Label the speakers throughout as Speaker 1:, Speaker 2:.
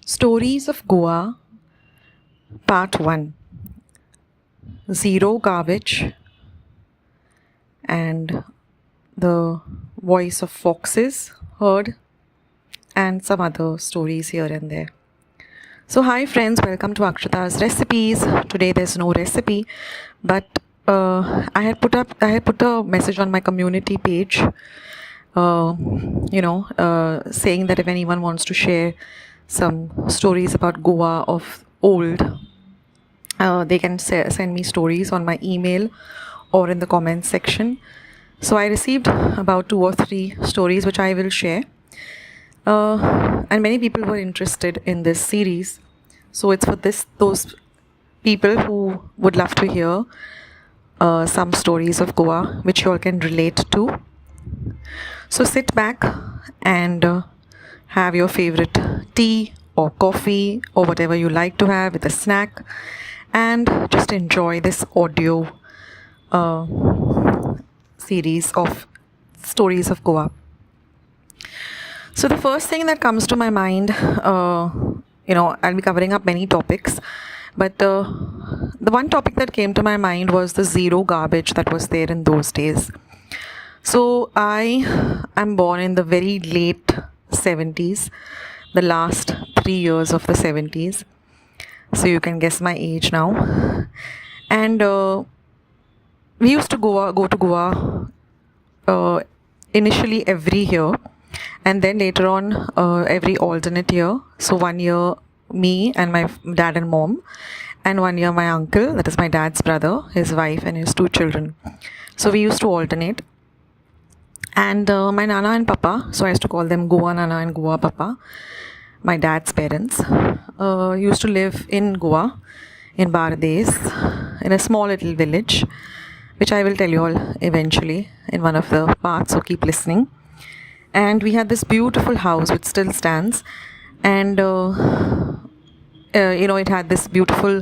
Speaker 1: Stories of Goa, Part 1. Zero garbage and the voice of foxes heard, and some other stories here and there. So, hi friends, welcome to Akshata's recipes. Today there's no recipe, but I had put a message on my community page, saying that if anyone wants to share some stories about Goa of old, they can send me stories on my email or in the comments section. So I received about 2 or 3 stories which I will share. And many people were interested in this series. So it's for those people who would love to hear some stories of Goa which you all can relate to. So sit back and have your favorite tea or coffee or whatever you like to have with a snack, and just enjoy this audio series of stories of Goa. So the first thing that comes to my mind, I'll be covering up many topics, but the one topic that came to my mind was the zero garbage that was there in those days. So I am born in the very late 70s, the last 3 years of the 70s. So you can guess my age now. And we used to go to Goa initially every year, and then later on every alternate year. So 1 year me and my dad and mom, and 1 year my uncle, that is my dad's brother, his wife and his 2 children. So we used to alternate. And my Nana and Papa, so I used to call them Goa Nana and Goa Papa, my dad's parents, used to live in Goa, in Bardes, in a small little village, which I will tell you all eventually in one of the parts, so keep listening. And we had this beautiful house which still stands, and it had this beautiful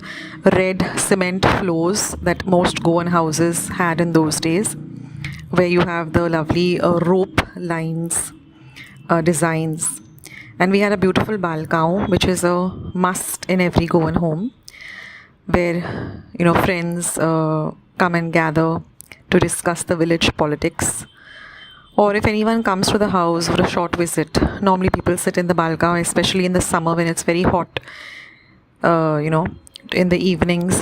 Speaker 1: red cement floors that most Goan houses had in those days, where you have the lovely rope lines, designs. And we had a beautiful balcony, which is a must in every Goan home, where friends come and gather to discuss the village politics. Or if anyone comes to the house for a short visit, normally people sit in the balcony, especially in the summer when it's very hot, in the evenings,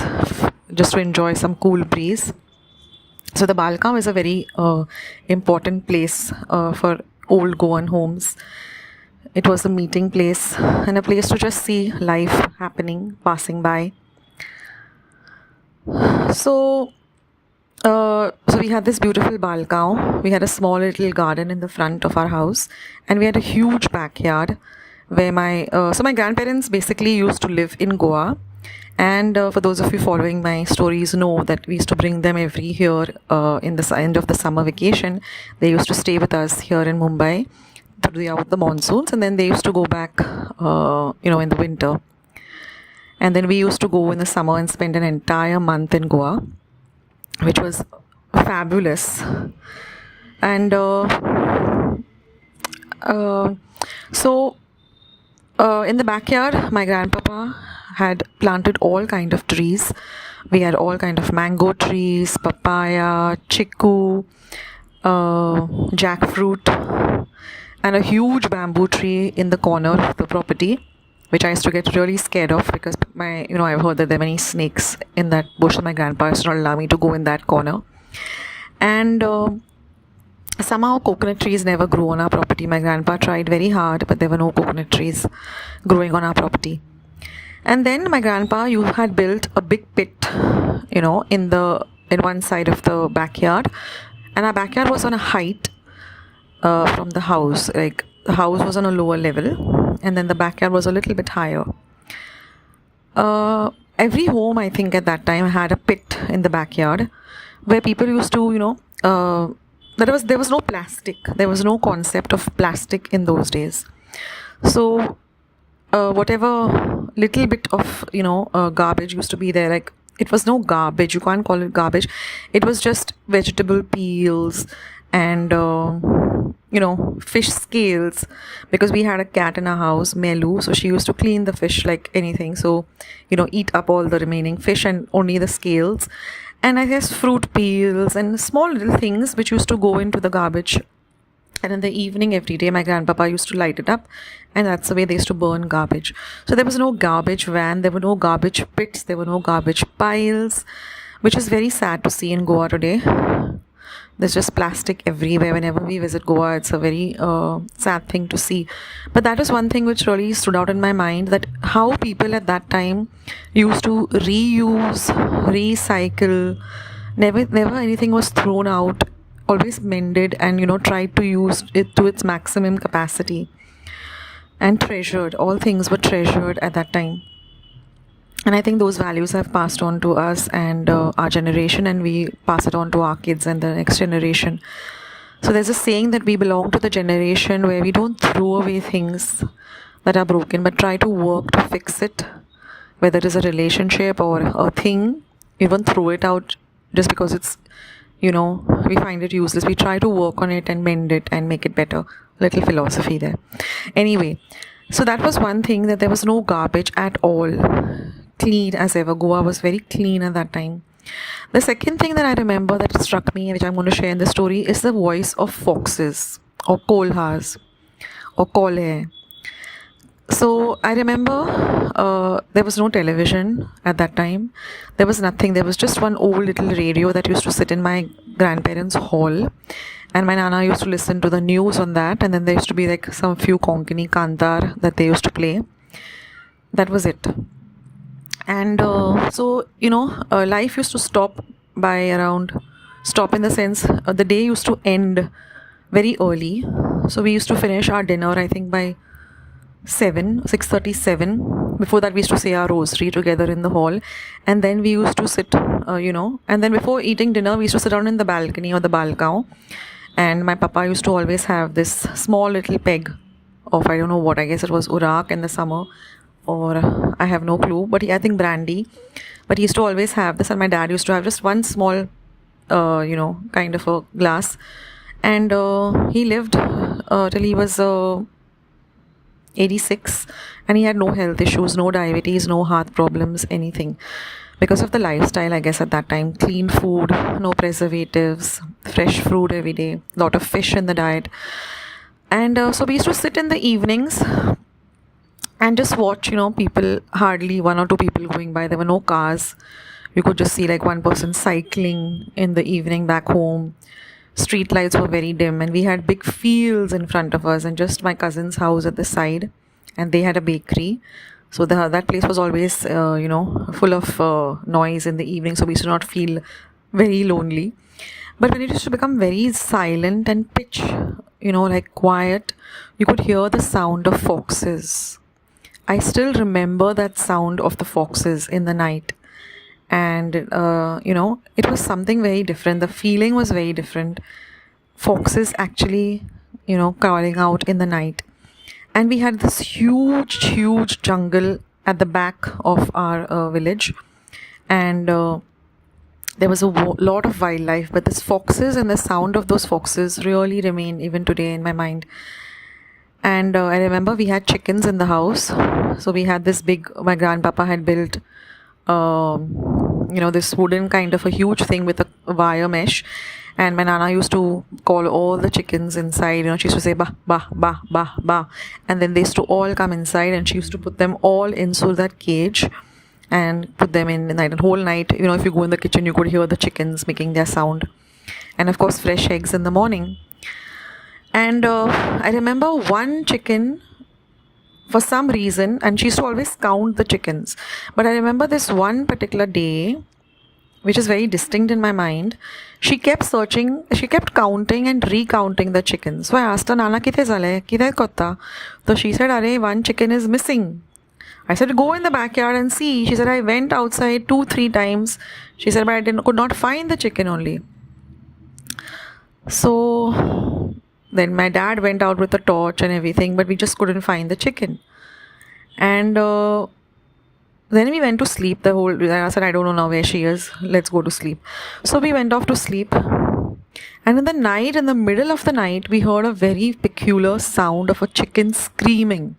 Speaker 1: just to enjoy some cool breeze. So the balcony is a very important place for old Goan homes. It was a meeting place and a place to just see life happening, passing by. So we had this beautiful balcony. We had a small little garden in the front of our house, and we had a huge backyard where my grandparents basically used to live in Goa. And for those of you following my stories know that we used to bring them every year in the end of the summer vacation. They used to stay with us here in Mumbai throughout the monsoons, and then they used to go back in the winter. And then we used to go in the summer and spend an entire month in Goa, which was fabulous. And in the backyard, my grandpapa had planted all kind of trees. We had all kind of mango trees, papaya, chiku, jackfruit, and a huge bamboo tree in the corner of the property, which I used to get really scared of because I've heard that there are many snakes in that bush, and my grandpa used to not allow me to go in that corner. And somehow coconut trees never grew on our property. My grandpa tried very hard, but there were no coconut trees growing on our property. And then my grandpa had built a big pit, in one side of the backyard, and our backyard was on a height from the house. Like the house was on a lower level, and then the backyard was a little bit higher. Every home, I think, at that time had a pit in the backyard where people used to, there was no plastic. There was no concept of plastic in those days. So whatever little bit of garbage used to be there, like it was no garbage, you can't call it garbage, it was just vegetable peels and fish scales, because we had a cat in our house, Melu, so she used to clean the fish like anything. So eat up all the remaining fish and only the scales, and I guess fruit peels and small little things which used to go into the garbage. And in the evening, every day, my grandpapa used to light it up, and that's the way they used to burn garbage. So there was no garbage van, there were no garbage pits, there were no garbage piles, which is very sad to see in Goa today. There's just plastic everywhere. Whenever we visit Goa, it's a very sad thing to see. But that is one thing which really stood out in my mind, that how people at that time used to reuse, recycle. Never anything was thrown out. Always mended and tried to use it to its maximum capacity. And treasured. All things were treasured at that time. And I think those values have passed on to us and our generation, and we pass it on to our kids and the next generation. So there's a saying that we belong to the generation where we don't throw away things that are broken, but try to work to fix it. Whether it is a relationship or a thing, we won't throw it out just because it's, we find it useless. We try to work on it and mend it and make it better. Little philosophy there. Anyway, so that was one thing, that there was no garbage at all. Clean as ever. Goa was very clean at that time. The second thing that I remember that struck me, which I'm going to share in the story, is the voice of foxes or kolhas or kole. So I remember there was no television at that time. There was nothing. There was just one old little radio that used to sit in my grandparents' hall. And my nana used to listen to the news on that. And then there used to be like some few konkani kantar that they used to play. That was it. And life used to stop in the sense, the day used to end very early. So we used to finish our dinner, I think, by 6:37. Before that, we used to say our rosary together in the hall. And then we used to sit, and then before eating dinner, we used to sit down in the balcony or the balcony. And my papa used to always have this small little peg of, I don't know what, I guess it was urak in the summer, or I have no clue, but I think brandy. But he used to always have this, and my dad used to have just one small, kind of a glass. And he lived till he was 86, and he had no health issues, no diabetes, no heart problems, anything. Because of the lifestyle, I guess, at that time. Clean food, no preservatives, fresh fruit every day, lot of fish in the diet. And so we used to sit in the evenings and just watch, people, hardly one or two people going by. There were no cars. You could just see like one person cycling in the evening back home. Street lights were very dim, and we had big fields in front of us, and just my cousin's house at the side, and they had a bakery. So that place was always, full of noise in the evening, so we used to not feel very lonely. But when it used to become very silent and pitch, like quiet, you could hear the sound of foxes. I still remember that sound of the foxes in the night. And, it was something very different. The feeling was very different. Foxes actually, calling out in the night. And we had this huge jungle at the back of our village. And there was a lot of wildlife. But these foxes and the sound of those foxes really remain even today in my mind. And I remember we had chickens in the house. So we had this my grandpapa had built, this wooden kind of a huge thing with a wire mesh. And my nana used to call all the chickens inside. She used to say, bah, bah, bah, bah, bah. And then they used to all come inside, and she used to put them all inside that cage and put them in the night. And whole night, if you go in the kitchen, you could hear the chickens making their sound. And of course, fresh eggs in the morning. And I remember one chicken, for some reason, and she used to always count the chickens. But I remember this one particular day, which is very distinct in my mind. She kept counting and recounting the chickens. So I asked her, Nana, kite zale? Kite kotta? So she said, Arey, one chicken is missing. I said, go in the backyard and see. She said, I went outside 2-3 times. She said, but I could not find the chicken only. So then my dad went out with a torch and everything, but we just couldn't find the chicken. And then we went to sleep I said, I don't know now where she is. Let's go to sleep. So we went off to sleep. And in the night, in the middle of the night, we heard a very peculiar sound of a chicken screaming.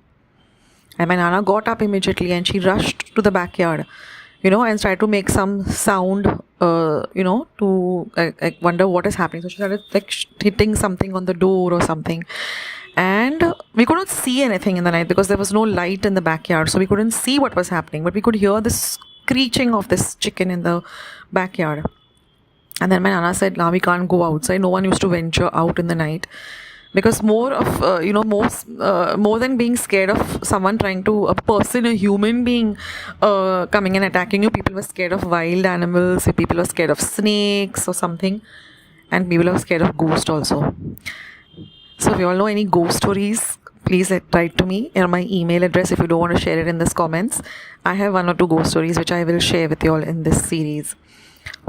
Speaker 1: And my Nana got up immediately and she rushed to the backyard, and tried to make some sound, to wonder what is happening. So she started like hitting something on the door or something. And we couldn't see anything in the night because there was no light in the backyard. So we couldn't see what was happening, but we could hear the screeching of this chicken in the backyard. And then my Nana said, now we can't go outside. No one used to venture out in the night. Because more than being scared of someone a human being coming and attacking you, people were scared of wild animals, people were scared of snakes or something, and people were scared of ghosts also. So if you all know any ghost stories, please write to me on my email address if you don't want to share it in this comments. I have 1 or 2 ghost stories which I will share with you all in this series.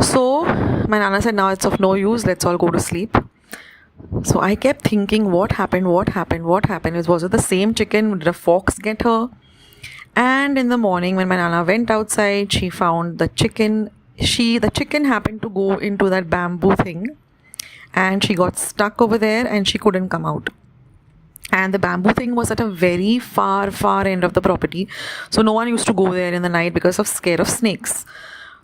Speaker 1: So my Nana said, now it's of no use, let's all go to sleep. So I kept thinking, what happened? Was it the same chicken? Did a fox get her? And in the morning when my Nana went outside, she found the chicken. The chicken happened to go into that bamboo thing, and she got stuck over there and she couldn't come out. And the bamboo thing was at a very far end of the property. So no one used to go there in the night because of scare of snakes.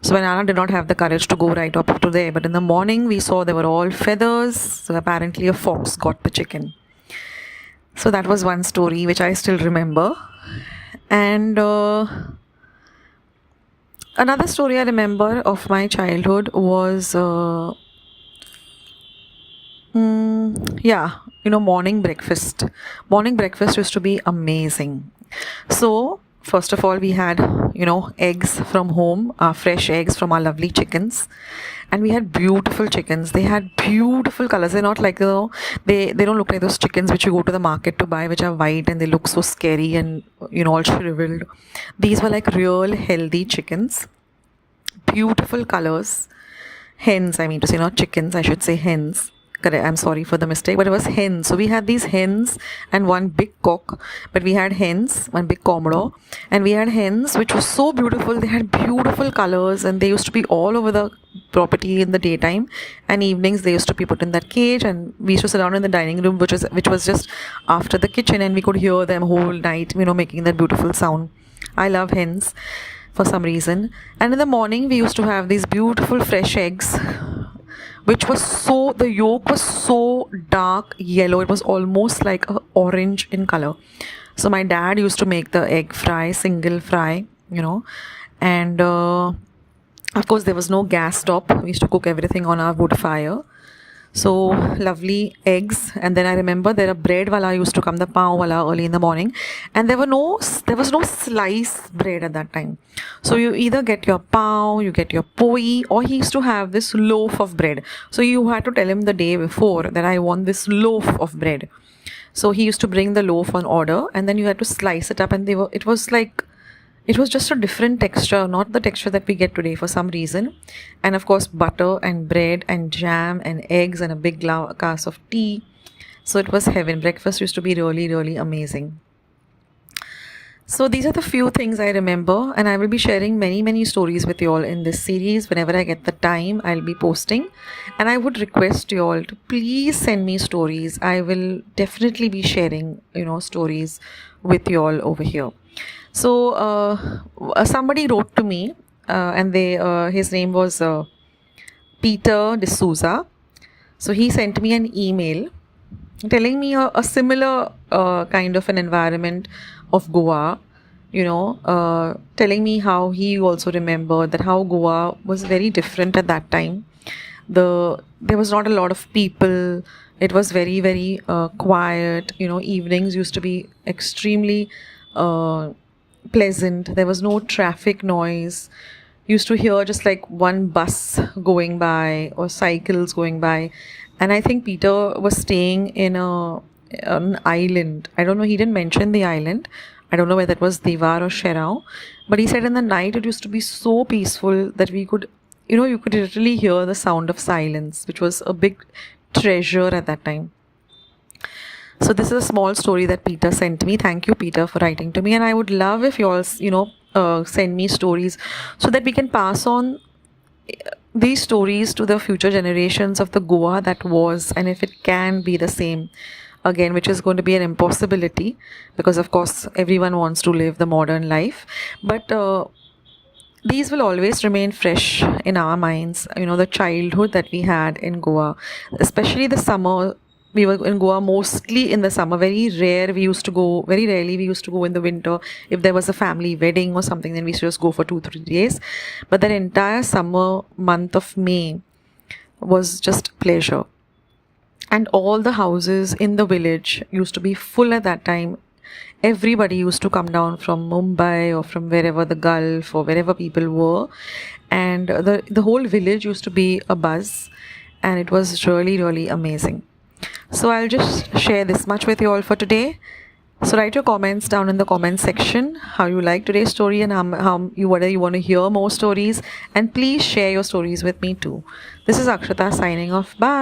Speaker 1: So my Nana did not have the courage to go right up to there. But in the morning, we saw they were all feathers. So apparently a fox got the chicken. So that was one story which I still remember. And another story I remember of my childhood was, morning breakfast. Morning breakfast used to be amazing. So first of all, we had, eggs from home, fresh eggs from our lovely chickens. And we had beautiful chickens. They had beautiful colors. They're not like, they don't look like those chickens which you go to the market to buy, which are white and they look so scary and, all shriveled. These were like real healthy chickens. Beautiful colors. Hens, I mean to say, not chickens, I should say hens. Correct, I'm sorry for the mistake, but it was hens. So we had these hens and one big cock, but we had hens, one big commodore, and we had hens which was so beautiful. They had beautiful colors and they used to be all over the property in the daytime, and evenings they used to be put in that cage, and we used to sit down in the dining room which was just after the kitchen, and we could hear them whole night, making that beautiful sound. I love hens for some reason. And in the morning we used to have these beautiful fresh eggs, which was the yolk was so dark yellow, it was almost like a orange in color. So my dad used to make the egg fry, single fry, and of course there was no gas top. We used to cook everything on our wood fire. So lovely eggs. And then I remember there a bread wala used to come, the pav wala, early in the morning, and there was no sliced bread at that time. So you either get your pav, you get your poi, or he used to have this loaf of bread. So you had to tell him the day before that I want this loaf of bread. So he used to bring the loaf on order, and then you had to slice it up, and it was just a different texture, not the texture that we get today for some reason. And of course, butter and bread and jam and eggs and a big glass of tea. So it was heaven. Breakfast used to be really, really amazing. So these are the few things I remember, and I will be sharing many, many stories with you all in this series. Whenever I get the time, I'll be posting. And I would request you all to please send me stories. I will definitely be sharing, stories with you all over here. So somebody wrote to me, and his name was Peter D'Souza. So he sent me an email telling me a similar kind of an environment of Goa, telling me how he also remembered that how Goa was very different at that time. There was not a lot of people. It was very, very quiet. Evenings used to be extremely pleasant. There was no traffic noise. Used to hear just like one bus going by or cycles going by. And I think Peter was staying in an island. I don't know, he didn't mention the island. I don't know whether it was Diwar or Sherao, but he said in the night it used to be so peaceful that we could, you could literally hear the sound of silence, which was a big treasure at that time. So this is a small story that Peter sent me. Thank you, Peter, for writing to me. And I would love if you all, send me stories so that we can pass on these stories to the future generations of the Goa that was, and if it can be the same again, which is going to be an impossibility because, of course, everyone wants to live the modern life. But these will always remain fresh in our minds. You know, the childhood that we had in Goa, especially the summer. We were in Goa mostly in the summer. Very rare we used to go, very rarely we used to go in the winter. If there was a family wedding or something, then we used to just go for 2-3 days. But that entire summer month of May was just pleasure. And all the houses in the village used to be full at that time. Everybody used to come down from Mumbai or from wherever, the Gulf or wherever people were, and the whole village used to be a buzz, and it was really, really amazing. So I'll just share this much with you all for today. So write your comments down in the comment section how you like today's story and whether you want to hear more stories, and please share your stories with me too. This is Akshata signing off. Bye.